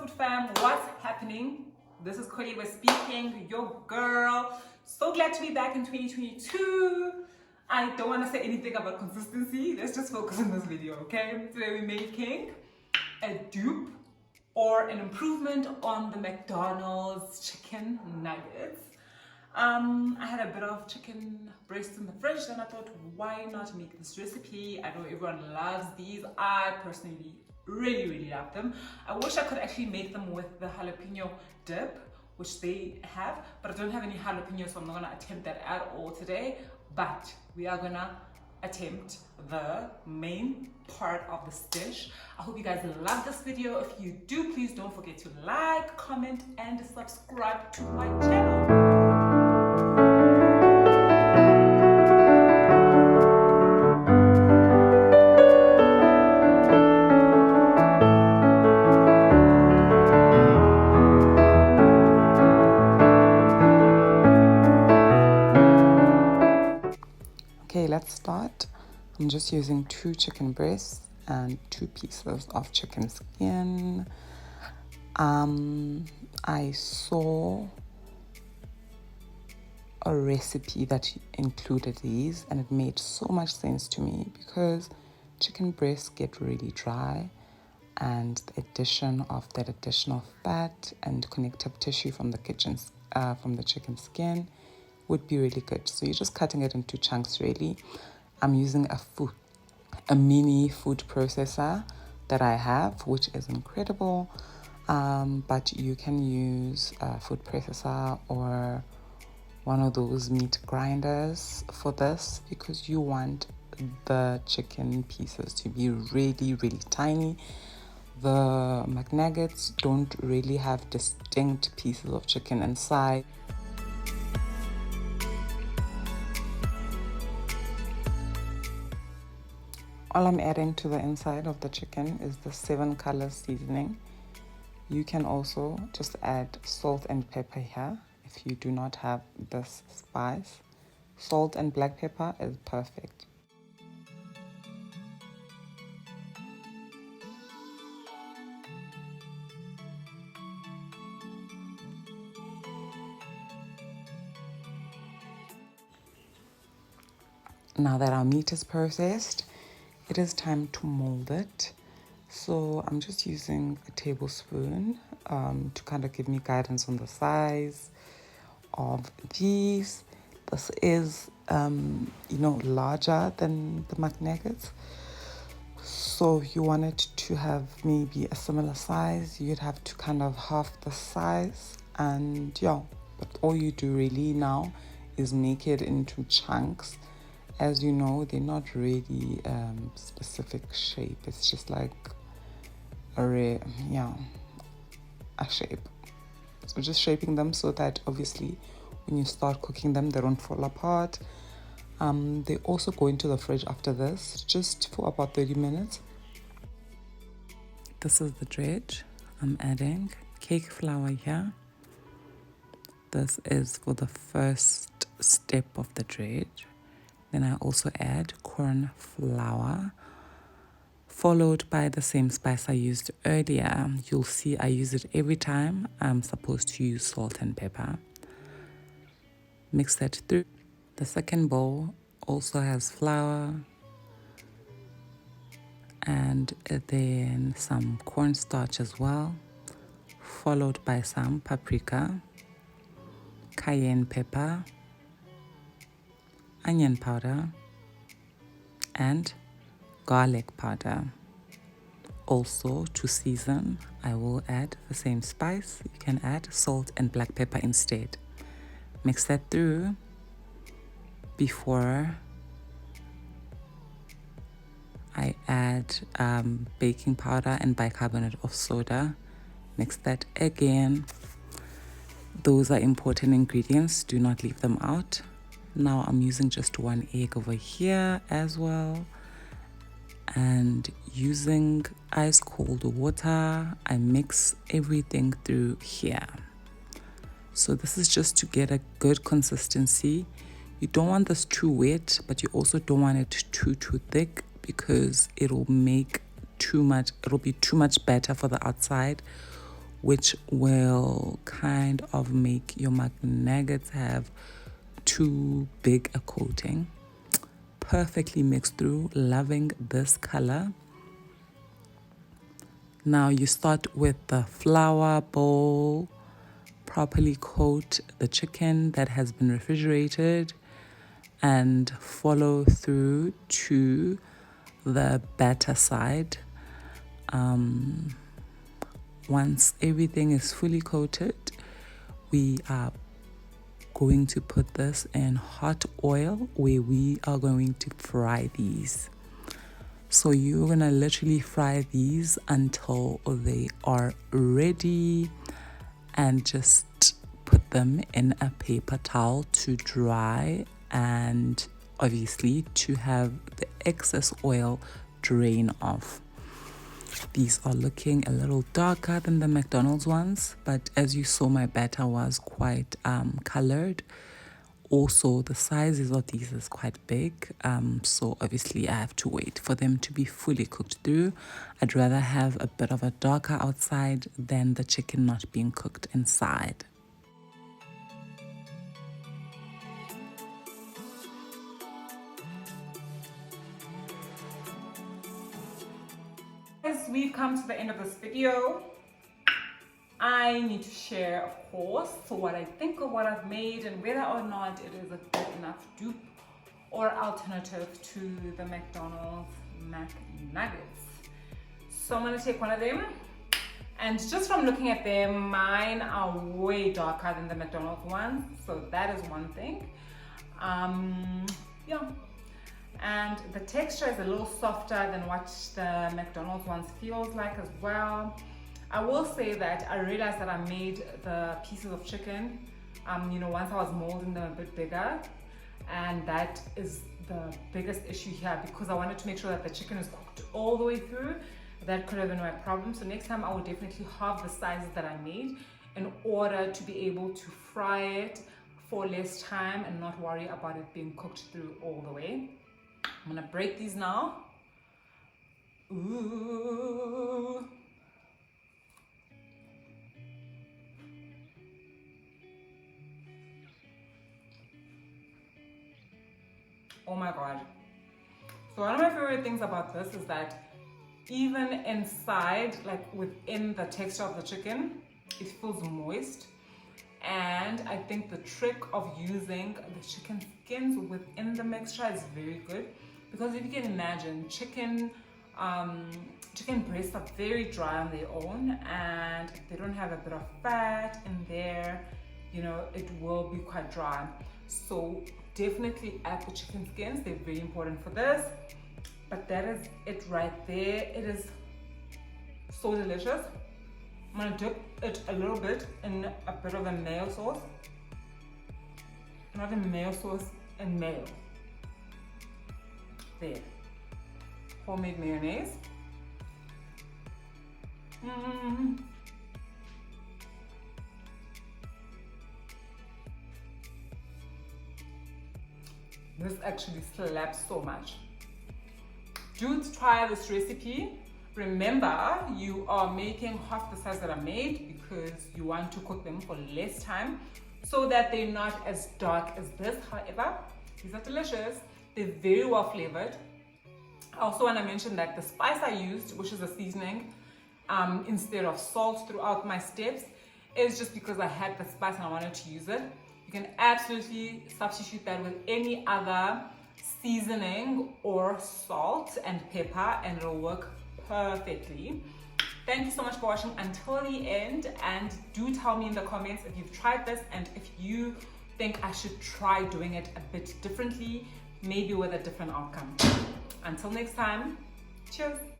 food fam, what's happening? This is Koliwe speaking, your girl. So glad to be back in 2022. I don't want to say anything about consistency. Let's just focus on this video, okay? Today we're making a dupe or an improvement on the McDonald's chicken nuggets. I had a bit of chicken breast in the fridge, then I thought, why not make this recipe? I know everyone loves these. I personally really love them. I wish I could actually make them with the jalapeno dip, which they have, but I don't have any jalapeno, so I'm not gonna attempt that at all today. But we are gonna attempt the main part of this dish. I hope you guys love this video. If you do, please don't forget to like, comment, and subscribe to my channel. Okay, let's start. I'm just using 2 chicken breasts and 2 pieces of chicken skin. I saw a recipe that included these and it made so much sense to me because chicken breasts get really dry and the addition of that additional fat and connective tissue from the chicken skin would be really good. So you're just cutting it into chunks really. I'm using a mini food processor that I have, which is incredible, but you can use a food processor or one of those meat grinders for this because you want the chicken pieces to be really tiny. The McNuggets don't really have distinct pieces of chicken inside. All I'm adding to the inside of the chicken is the 7 color seasoning. You can also just add salt and pepper here if you do not have this spice. Salt and black pepper is perfect. Now that our meat is processed, it is time to mold it. So I'm just using a tablespoon to kind of give me guidance on the size of these. This is, larger than the McNuggets. So if you want it to have maybe a similar size, you'd have to kind of half the size. And yeah, but all you do really now is make it into chunks. As you know, they're not really specific shape. It's just like a shape. So just shaping them so that obviously when you start cooking them, they don't fall apart. They also go into the fridge after this, just for about 30 minutes. This is the dredge. I'm adding cake flour here. This is for the first step of the dredge. Then I also add corn flour, followed by the same spice I used earlier. You'll see I use it every time I'm supposed to use salt and pepper. Mix that through. The second bowl also has flour and then some cornstarch as well, followed by some paprika, cayenne pepper, onion powder, and garlic powder. Also, to season, I will add the same spice. You can add salt and black pepper instead. Mix that through before I add baking powder and bicarbonate of soda. Mix that again. Those are important ingredients. Do not leave them out. Now I'm using just 1 egg over here as well, and using ice cold water, I mix everything through here. So this is just to get a good consistency. You don't want this too wet, but you also don't want it too thick because it'll be too much batter for the outside which will kind of make your McNuggets have too big a coating. Perfectly mixed through, loving this color. Now you start with the flour bowl, properly coat the chicken that has been refrigerated, and follow through to the batter side. Once everything is fully coated, we are going to put this in hot oil where we are going to fry these. So you're gonna literally fry these until they are ready, and just put them in a paper towel to dry, and obviously to have the excess oil drain off. These are looking a little darker than the McDonald's ones, but as you saw, my batter was quite colored. Also, the sizes of these is quite big, so obviously I have to wait for them to be fully cooked through. I'd rather have a bit of a darker outside than the chicken not being cooked inside. As we've come to the end of this video, I need to share, of course, what I think of what I've made and whether or not it is a good enough dupe or alternative to the McDonald's McNuggets. So I'm going to take one of them, and just from looking at them, mine are way darker than the McDonald's ones, so that is one thing. Yeah. And the texture is a little softer than what the McDonald's ones feels like as well. I will say that I realized that I made the pieces of chicken, once I was molding them a bit bigger, and that is the biggest issue here, because I wanted to make sure that the chicken is cooked all the way through. That could have been my problem. So next time I will definitely halve the sizes that I made in order to be able to fry it for less time and not worry about it being cooked through all the way. I'm gonna break these now. Ooh. Oh my God. So one of my favorite things about this is that even inside, like within the texture of the chicken, it feels moist. And I think the trick of using the chicken skins within the mixture is very good, because if you can imagine, chicken breasts are very dry on their own, and if they don't have a bit of fat in there, it will be quite dry. So definitely add the chicken skins, they're very important for this. But that is it right there. It is so delicious. I'm gonna dip it a little bit in a bit of a mayo sauce. Not in mayo sauce, in mayo. There. Homemade mayonnaise. This actually slaps so much. Do try this recipe. Remember, you are making half the size that I made because you want to cook them for less time so that they're not as dark as this. However, these are delicious. They're very well flavored. I also want to mention that the spice I used, which is a seasoning, instead of salt throughout my steps, is just because I had the spice and I wanted to use it. You can absolutely substitute that with any other seasoning or salt and pepper, and it'll work perfectly. Thank you so much for watching until the end, and do tell me in the comments if you've tried this and if you think I should try doing it a bit differently, maybe with a different outcome. Until next time, cheers.